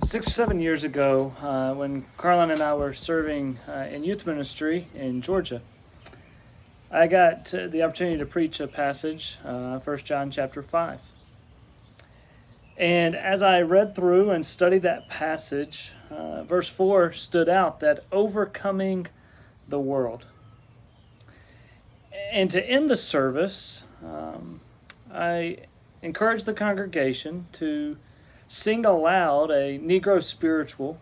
6 or 7 years ago, when Carlin and I were serving in youth ministry in Georgia, I got the opportunity to preach a passage, 1 John chapter 5. And as I read through and studied that passage, verse 4 stood out, that overcoming the world. And to end the service, I encouraged the congregation to sing aloud a Negro spiritual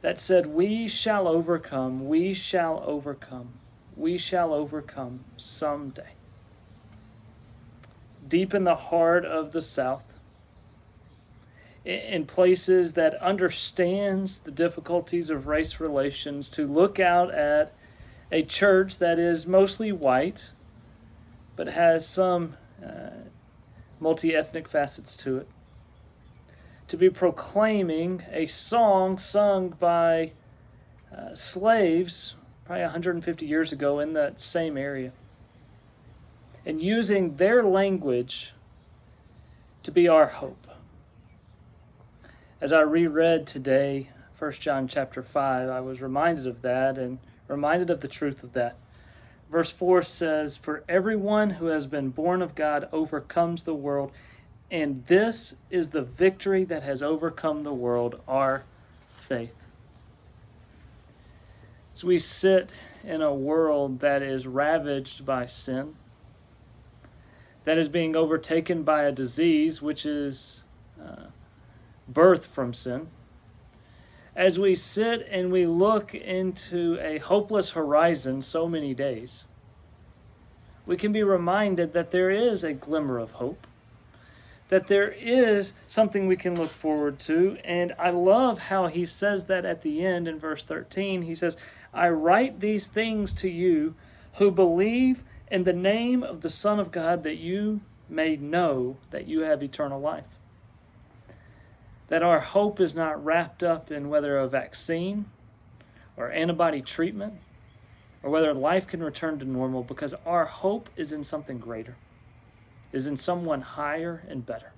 that said, "We shall overcome, we shall overcome, we shall overcome someday." Deep in the heart of the South, in places that understands the difficulties of race relations, to look out at a church that is mostly white, but has some multi-ethnic facets to it, to be proclaiming a song sung by slaves probably 150 years ago in that same area, and using their language to be our hope. As I reread today 1 John chapter 5, I was reminded of that and reminded of the truth of that. Verse 4 says, "For everyone who has been born of God overcomes the world, and this is the victory that has overcome the world, our faith." As we sit in a world that is ravaged by sin, that is being overtaken by a disease which is birthed from sin, as we sit and we look into a hopeless horizon so many days, we can be reminded that there is a glimmer of hope, that there is something we can look forward to. And I love how he says that at the end in verse 13. He says, "I write these things to you who believe in the name of the Son of God, that you may know that you have eternal life." That our hope is not wrapped up in whether a vaccine or antibody treatment or whether life can return to normal, because our hope is in something greater, is in someone higher and better.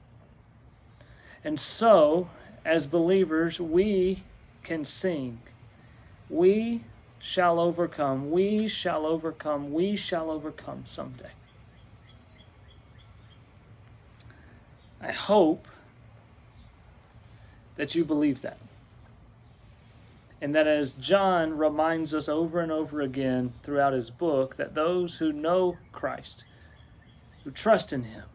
And so, as believers, we can sing, "We shall overcome, we shall overcome, we shall overcome someday." I hope that you believe that. And that, as John reminds us over and over again throughout his book, that those who know Christ, who trust in him,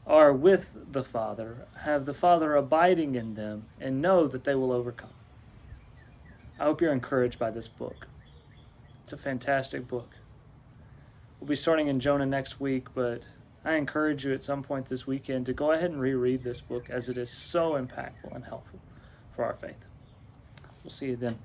are with the Father, have the Father abiding in them, and know that they will overcome. I hope you're encouraged by this book. It's a fantastic book. We'll be starting in Jonah next week, but I encourage you at some point this weekend to go ahead and reread this book, as it is so impactful and helpful for our faith. We'll see you then.